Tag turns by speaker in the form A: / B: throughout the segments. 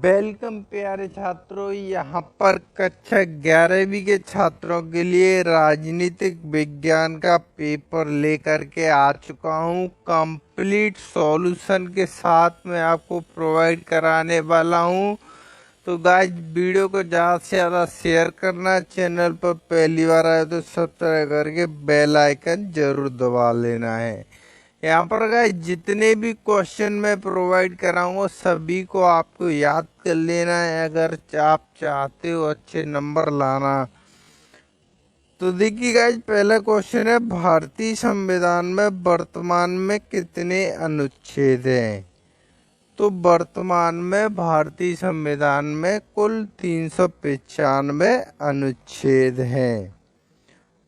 A: Welcome प्यारे छात्रों। यहाँ पर कक्षा 11वीं के छात्रों के लिए राजनीतिक विज्ञान का पेपर लेकर के आ चुका हूँ। कंप्लीट सॉल्यूशन के साथ मैं आपको प्रोवाइड कराने वाला हूँ। तो गाइस वीडियो को ज़्यादा से ज़्यादा शेयर करना। चैनल पर पहली बार आए तो सब्सक्राइब करके बेल आइकन जरूर दबा लेना है। यहाँ पर गाइस जितने भी क्वेश्चन मैं प्रोवाइड कराऊंगा सभी को आपको याद कर लेना है अगर आप चाहते हो अच्छे नंबर लाना। तो देखिए गाइस पहला क्वेश्चन है, भारतीय संविधान में वर्तमान में कितने अनुच्छेद हैं? तो वर्तमान में भारतीय संविधान में कुल 395 अनुच्छेद हैं।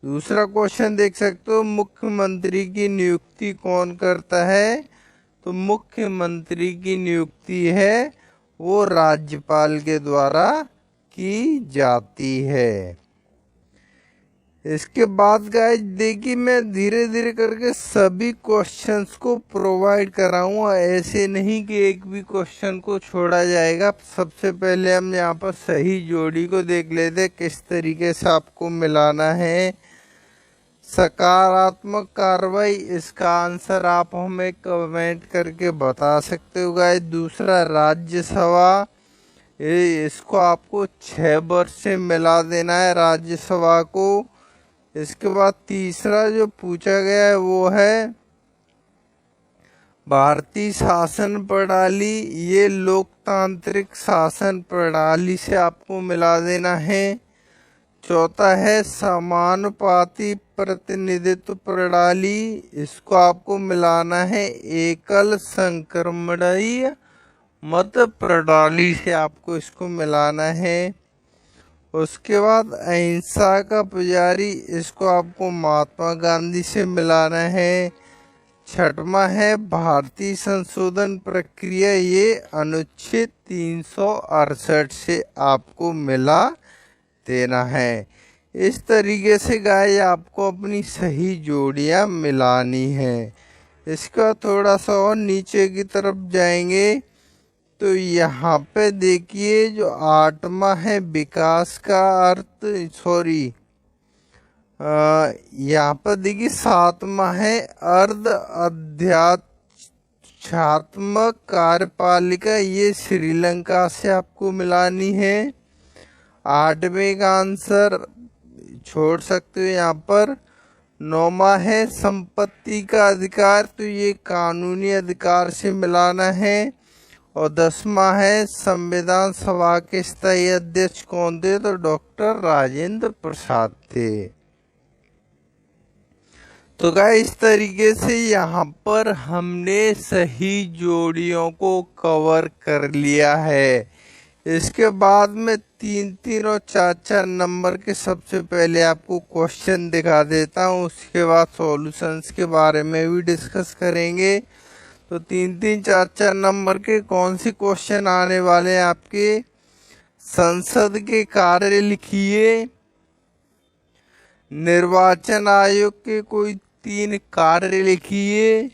A: दूसरा क्वेश्चन देख सकते हो, मुख्यमंत्री की नियुक्ति कौन करता है? तो मुख्यमंत्री की नियुक्ति है वो राज्यपाल के द्वारा की जाती है। इसके बाद गाइस देखिए मैं धीरे धीरे करके सभी क्वेश्चंस को प्रोवाइड कराऊंगा, ऐसे नहीं कि एक भी क्वेश्चन को छोड़ा जाएगा। सबसे पहले हम यहाँ पर सही जोड़ी को देख लेते किस तरीके से आपको मिलाना है। सकारात्मक कार्रवाई, इसका आंसर आप हमें कमेंट करके बता सकते हो गाइस। दूसरा राज्यसभा, इसको आपको 6 वर्ष से मिला देना है राज्यसभा को। इसके बाद तीसरा जो पूछा गया है वो है भारतीय शासन प्रणाली, ये लोकतांत्रिक शासन प्रणाली से आपको मिला देना है। चौथा है समानुपाती प्रतिनिधित्व प्रणाली, इसको आपको मिलाना है एकल संक्रमणीय मत प्रणाली से आपको इसको मिलाना है। उसके बाद अहिंसा का पुजारी, इसको आपको महात्मा गांधी से मिलाना है। छठवां है भारतीय संशोधन प्रक्रिया, ये अनुच्छेद 368 से आपको मिला देना है। इस तरीके से गाइस आपको अपनी सही जोड़ियां मिलानी है। इसका थोड़ा सा और नीचे की तरफ जाएंगे तो यहाँ पे देखिए जो 8वां है विकास का अर्थ, यहाँ पर देखिए 7वां है अर्ध अध्यात्मक कार्यपालिका, ये श्रीलंका से आपको मिलानी है। 8वें का आंसर छोड़ सकते हो यहाँ पर। 9वां है संपत्ति का अधिकार, तो ये कानूनी अधिकार से मिलाना है। और 10वां है संविधान सभा के स्थायी अध्यक्ष कौन थे? तो डॉक्टर राजेंद्र प्रसाद थे। तो गाइस इस तरीके से यहाँ पर हमने सही जोड़ियों को कवर कर लिया है। इसके बाद में 3 और 4 नंबर के सबसे पहले आपको क्वेश्चन दिखा देता हूँ, उसके बाद सॉल्यूशंस के बारे में भी डिस्कस करेंगे। तो 3 नंबर के कौन से क्वेश्चन आने वाले हैं आपके? संसद के कार्य लिखिए, निर्वाचन आयोग के कोई 3 कार्य लिखिए,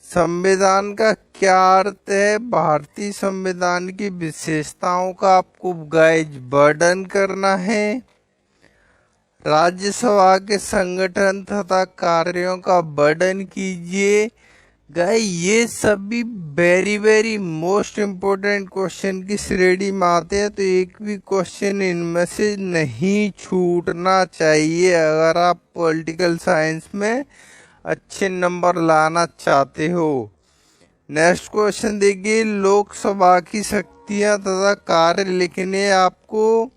A: संविधान का क्या अर्थ है, भारतीय संविधान की विशेषताओं का आपको गाइस वर्णन करना है, राज्यसभा के संगठन तथा कार्यों का वर्णन कीजिए। गाइस ये सभी वेरी मोस्ट इम्पोर्टेंट क्वेश्चन की श्रेणी में आते हैं, तो एक भी क्वेश्चन इनमें से नहीं छूटना चाहिए अगर आप पॉलिटिकल साइंस में अच्छे नंबर लाना चाहते हो। नेक्स्ट क्वेश्चन देखिए, लोकसभा की शक्तियां तथा कार्य लिखने आपको।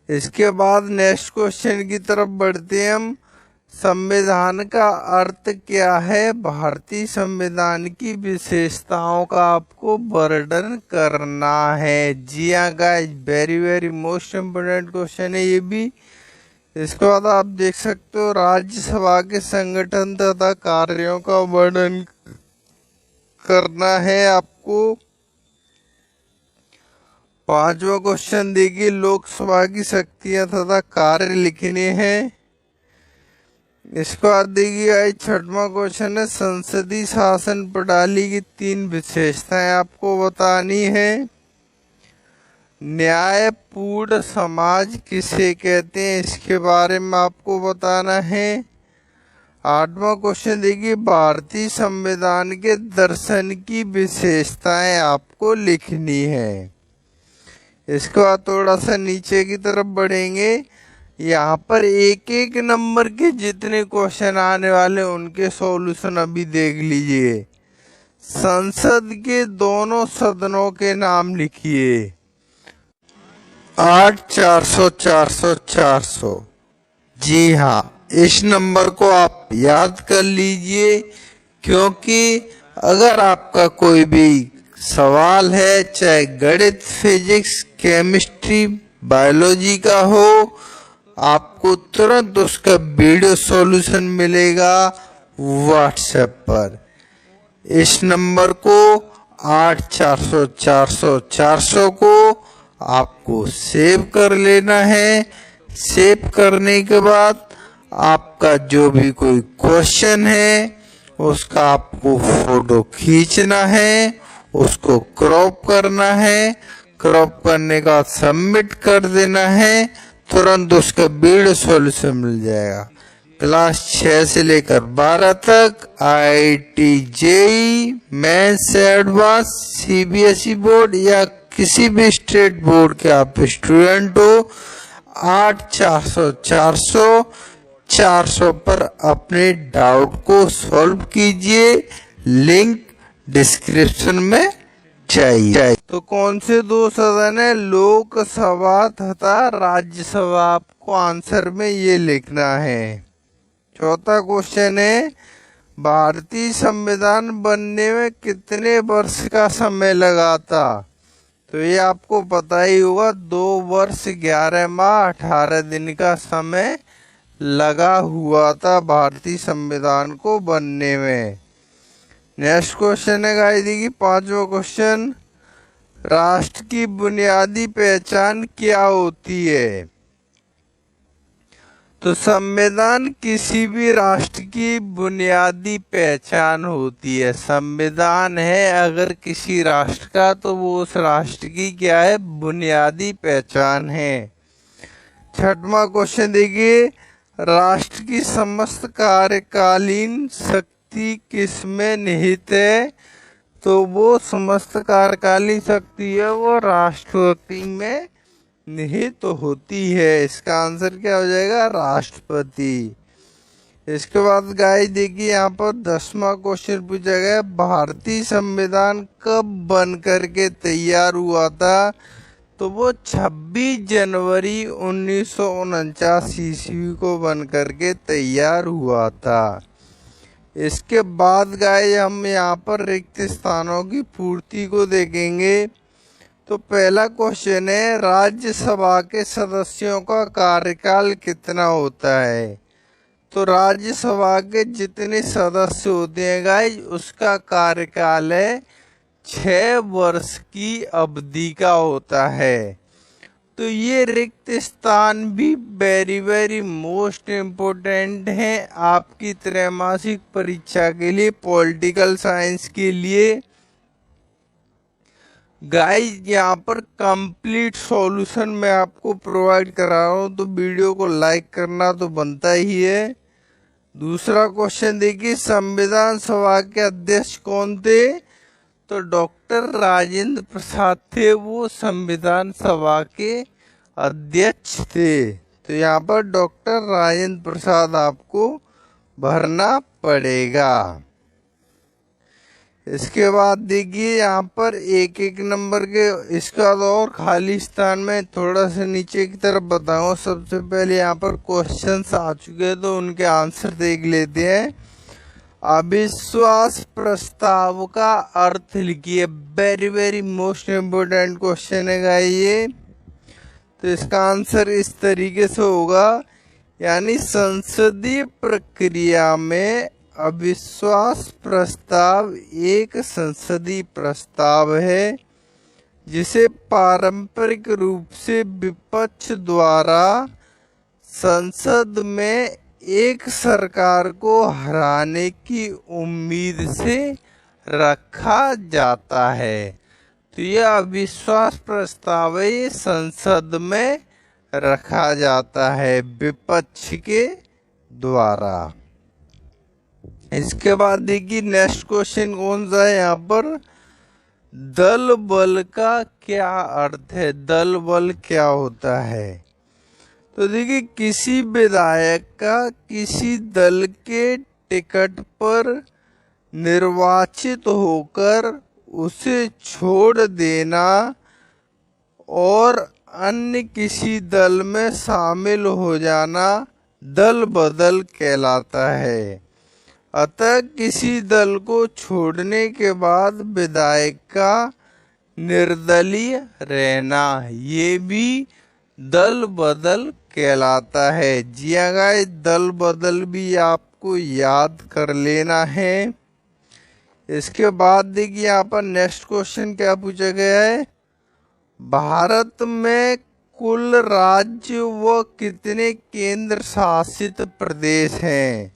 A: इसके बाद नेक्स्ट क्वेश्चन की तरफ बढ़ते हैं हम। संविधान का अर्थ क्या है? भारतीय संविधान की विशेषताओं का आपको वर्णन करना है। जी हाँ guys, very most important question है ये भी। इसके बाद आप देख सकते हो राज्यसभा के संगठन तथा कार्यों का वर्णन करना है आपको। 5वां क्वेश्चन देखिए, लोकसभा की शक्तियां तथा कार्य लिखने हैं। इसको बाद देखिए छठवां क्वेश्चन है, संसदीय शासन प्रणाली की 3 विशेषताएं आपको बतानी है। न्यायपूर्ण समाज किसे कहते हैं, इसके बारे में आपको बताना है। 8वां क्वेश्चन देखिए, भारतीय संविधान के दर्शन की विशेषताएं आपको लिखनी है। इसके बाद थोड़ा सा नीचे की तरफ बढ़ेंगे, यहाँ पर एक एक नंबर के जितने क्वेश्चन आने वाले उनके सॉल्यूशन अभी देख लीजिए। संसद के दोनों सदनों के नाम लिखिए। 8, 400, 400, 400। जी हाँ, इस नंबर को आप याद कर लीजिए, क्योंकि अगर आपका कोई भी सवाल है, चाहे गणित, फिजिक्स, केमिस्ट्री, बायोलॉजी का हो, आपको तुरंत उसका वीडियो सॉल्यूशन मिलेगा व्हाट्सएप पर। इस नंबर को 8, 400, 400, 400 को आपको सेव कर लेना है। सेव करने के बाद आपका जो भी कोई क्वेश्चन है उसका आपको फोटो खींचना है, उसको क्रॉप करना है। क्रॉप करने का सबमिट कर देना है, तुरंत उसका वीडियो सॉल्यूशन मिल जाएगा। क्लास 6 से लेकर 12 तक IIT JEE mains advance CBSE board या किसी भी स्टेट बोर्ड के आप स्टूडेंट हो, 8, 400, 400, 400 पर अपने डाउट को सॉल्व कीजिए। लिंक डिस्क्रिप्शन में चाहिए। तो कौन से 2 सदन है, लोकसभा तथा राज्यसभा, आपको आंसर में ये लिखना है। चौथा क्वेश्चन है, भारतीय संविधान बनने में कितने वर्ष का समय लगा था, तो ये आपको पता ही होगा, 2 वर्ष 11 माह 18 दिन का समय लगा हुआ था भारतीय संविधान को बनने में। नेक्स्ट क्वेश्चन है गाइस, देखिए 5वां क्वेश्चन, राष्ट्र की बुनियादी पहचान क्या होती है। तो संविधान किसी भी राष्ट्र की बुनियादी पहचान होती है। संविधान है अगर किसी राष्ट्र का, तो वो उस राष्ट्र की क्या है, बुनियादी पहचान है। 6वां क्वेश्चन देखिए, राष्ट्र की समस्त कार्यकालीन शक्ति किसमें निहित है, तो वो समस्त कार्यकालीन शक्ति है वो राष्ट्रपति में निहित तो होती है। इसका आंसर क्या हो जाएगा, राष्ट्रपति। इसके बाद गाइस देखिए यहाँ पर 10वां क्वेश्चन पूछा गया, भारतीय संविधान कब बन करके तैयार हुआ था, तो वो 26 जनवरी 1949 ईस्वी को बन करके तैयार हुआ था। इसके बाद गाइस हम यहाँ पर रिक्त स्थानों की पूर्ति को देखेंगे। तो पहला क्वेश्चन है, राज्यसभा के सदस्यों का कार्यकाल कितना होता है। तो राज्यसभा के जितने सदस्य होते हैं गाइस, उसका कार्यकाल है 6 वर्ष की अवधि का होता है। तो ये रिक्त स्थान भी वेरी मोस्ट इम्पोर्टेंट है आपकी त्रैमासिक परीक्षा के लिए, पॉलिटिकल साइंस के लिए। गाइस यहाँ पर कंप्लीट सॉल्यूशन मैं आपको प्रोवाइड करा रहा हूँ, तो वीडियो को लाइक करना तो बनता ही है। दूसरा क्वेश्चन देखिए, संविधान सभा के अध्यक्ष कौन थे, तो डॉक्टर राजेंद्र प्रसाद थे, वो संविधान सभा के अध्यक्ष थे। तो यहाँ पर डॉक्टर राजेंद्र प्रसाद आपको भरना पड़ेगा। इसके बाद देखिए यहाँ पर एक एक नंबर के, इसके बाद और खाली स्थान में थोड़ा सा नीचे की तरफ बताऊँ। सबसे पहले यहाँ पर क्वेश्चंस आ चुके हैं, तो उनके आंसर देख लेते हैं। अविश्वास प्रस्ताव का अर्थ लिखिए, वेरी मोस्ट इम्पोर्टेंट क्वेश्चन है ये। तो इसका आंसर इस तरीके से होगा, यानी संसदीय प्रक्रिया में अविश्वास प्रस्ताव एक संसदीय प्रस्ताव है जिसे पारंपरिक रूप से विपक्ष द्वारा संसद में एक सरकार को हराने की उम्मीद से रखा जाता है। तो यह अविश्वास प्रस्ताव ये संसद में रखा जाता है विपक्ष के द्वारा। इसके बाद देखिए नेक्स्ट क्वेश्चन कौन सा है यहाँ पर, दल बल का क्या अर्थ है, दल बल क्या होता है। तो देखिए किसी विधायक का किसी दल के टिकट पर निर्वाचित होकर उसे छोड़ देना और अन्य किसी दल में शामिल हो जाना दल बदल कहलाता है। अतः किसी दल को छोड़ने के बाद विधायक का निर्दलीय रहना ये भी दल बदल कहलाता है। जी हाँ गाइस, दल बदल भी आपको याद कर लेना है। इसके बाद देखिए यहाँ पर नेक्स्ट क्वेश्चन क्या पूछा गया है, भारत में कुल राज्य व कितने केंद्र शासित प्रदेश हैं।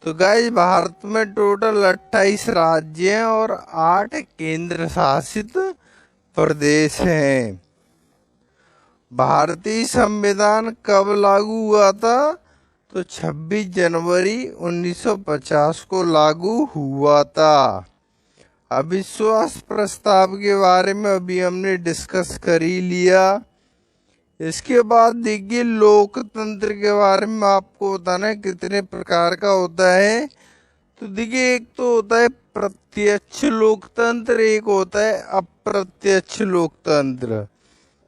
A: तो गाइस भारत में टोटल 28 राज्य हैं और 8 केंद्र शासित प्रदेश हैं। भारतीय संविधान कब लागू हुआ था, तो 26 जनवरी 1950 को लागू हुआ था। अविश्वास प्रस्ताव के बारे में अभी हमने डिस्कस कर ही लिया। इसके बाद देखिए लोकतंत्र के बारे में आपको बताना है कितने प्रकार का होता है। तो देखिए एक तो होता है प्रत्यक्ष लोकतंत्र, एक होता है अप्रत्यक्ष लोकतंत्र।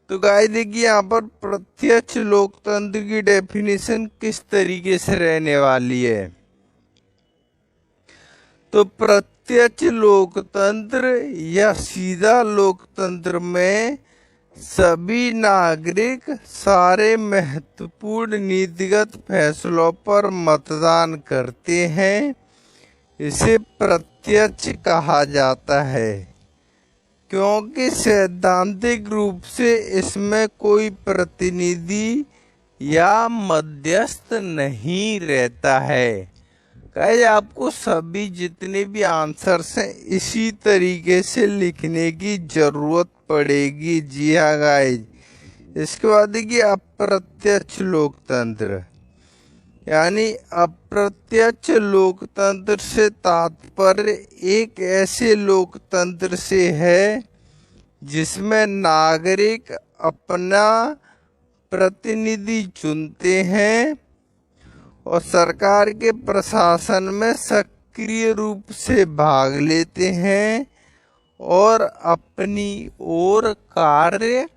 A: तो गाइस देखिए यहाँ पर प्रत्यक्ष लोकतंत्र की डेफिनेशन किस तरीके से रहने वाली है। तो प्रत्यक्ष लोकतंत्र या सीधा लोकतंत्र में सभी नागरिक सारे महत्वपूर्ण नीतिगत फैसलों पर मतदान करते हैं, इसे प्रत्यक्ष कहा जाता है। क्योंकि सैद्धांतिक रूप से इसमें कोई प्रतिनिधि या मध्यस्थ नहीं रहता है। गाइस आपको सभी जितने भी आंसर्स हैं इसी तरीके से लिखने की जरूरत पड़ेगी। जी हाँ गाइस, इसके बाद देखिए अप्रत्यक्ष लोकतंत्र, यानी अप्रत्यक्ष लोकतंत्र से तात्पर्य एक ऐसे लोकतंत्र से है जिसमें नागरिक अपना प्रतिनिधि चुनते हैं और सरकार के प्रशासन में सक्रिय रूप से भाग लेते हैं और अपनी ओर कार्य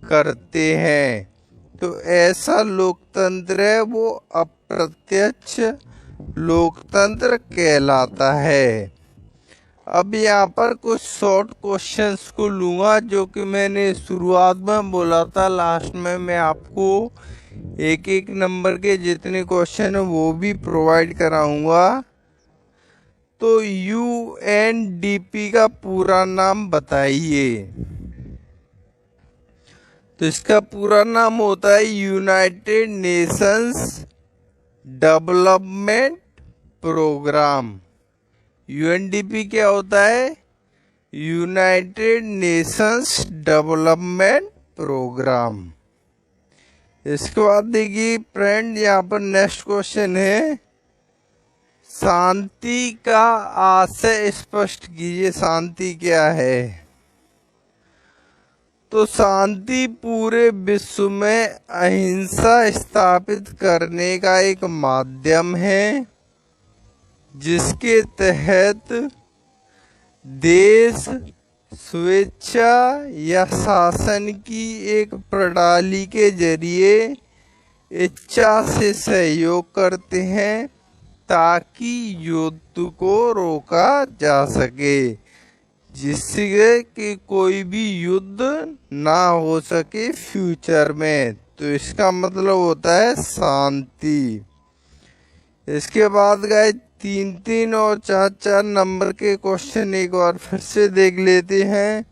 A: करते हैं। तो ऐसा लोकतंत्र है वो अप्रत्यक्ष लोकतंत्र कहलाता है। अब यहाँ पर कुछ शॉर्ट क्वेश्चंस को लूँगा जो कि मैंने शुरुआत में बोला था, लास्ट में मैं आपको एक एक नंबर के जितने क्वेश्चन है वो भी प्रोवाइड कराऊंगा। तो यूएनडीपी का पूरा नाम बताइए। तो इसका पूरा नाम होता है United Nations Development Programme. UNDP क्या होता है, यूनाइटेड नेशंस डेवलपमेंट प्रोग्राम। इसके बाद देखिए फ्रेंड यहाँ पर नेक्स्ट क्वेश्चन है, शांति का आशय स्पष्ट कीजिए, शांति क्या है। तो शांति पूरे विश्व में अहिंसा स्थापित करने का एक माध्यम है जिसके तहत देश स्वेच्छा या शासन की एक प्रणाली के जरिए इच्छा से सहयोग करते हैं ताकि युद्ध को रोका जा सके, जिससे कि कोई भी युद्ध ना हो सके फ्यूचर में। तो इसका मतलब होता है शांति। इसके बाद गाइस 3-3 और 4-4 नंबर के क्वेश्चन एक बार फिर से देख लेते हैं।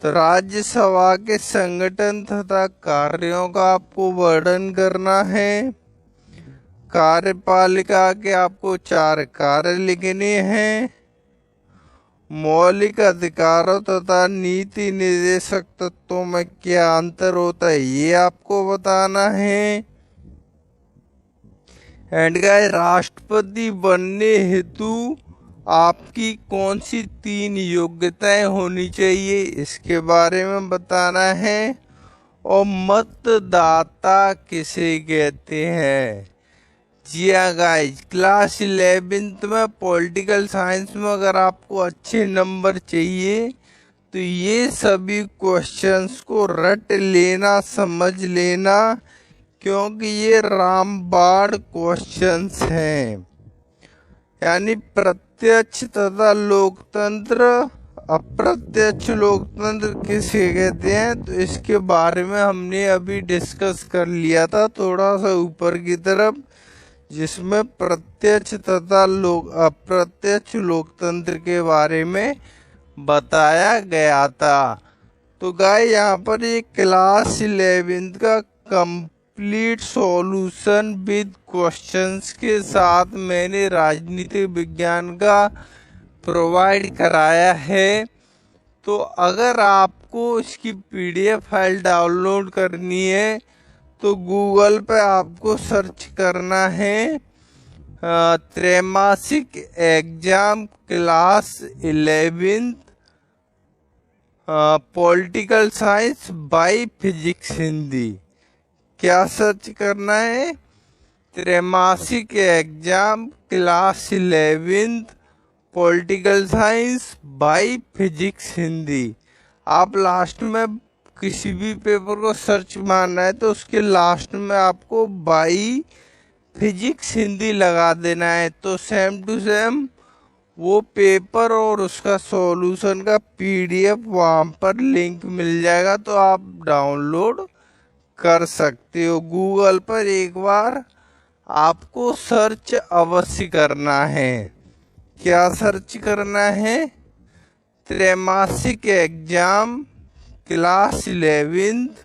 A: तो राज्यसभा के संगठन तथा कार्यों का आपको वर्णन करना है। कार्यपालिका के आपको 4 कार्य लिखने हैं। मौलिक अधिकारों तथा नीति निर्देशक तत्वों में क्या अंतर होता है ये आपको बताना है। एंड गाइस, राष्ट्रपति बनने हेतु आपकी कौन सी 3 योग्यताएं होनी चाहिए इसके बारे में बताना है। और मतदाता किसे कहते हैं। जी हाँ गाइस, क्लास 11th में पॉलिटिकल साइंस में अगर आपको अच्छे नंबर चाहिए तो ये सभी क्वेश्चंस को रट लेना, समझ लेना, क्योंकि ये रामबाण क्वेश्चंस हैं। यानी प्रत्यक्ष तथा लोकतंत्र, अप्रत्यक्ष लोकतंत्र किसे कहते हैं, तो इसके बारे में हमने अभी डिस्कस कर लिया था थोड़ा सा ऊपर की तरफ, जिसमें प्रत्यक्ष तथा अप्रत्यक्ष लोकतंत्र के बारे में बताया गया था। तो गाइस, यहाँ पर ये क्लास 11th का कंप्लीट सॉल्यूशन विद क्वेश्चंस के साथ मैंने राजनीतिक विज्ञान का प्रोवाइड कराया है। तो अगर आपको इसकी PDF फाइल डाउनलोड करनी है तो गूगल पे आपको सर्च करना है त्रैमासिक exam class 11th political science by physics Hindi. क्या सर्च करना है? त्रैमासिक exam class 11th political science by physics Hindi. आप लास्ट में किसी भी पेपर को सर्च मारना है तो उसके लास्ट में आपको बाई फिजिक्स हिंदी लगा देना है, तो सेम टू सेम वो पेपर और उसका सॉल्यूशन का PDF वहाँ पर लिंक मिल जाएगा, तो आप डाउनलोड कर सकते हो। गूगल पर एक बार आपको सर्च अवश्य करना है। क्या सर्च करना है? त्रैमासिक एग्जाम क्लास 11th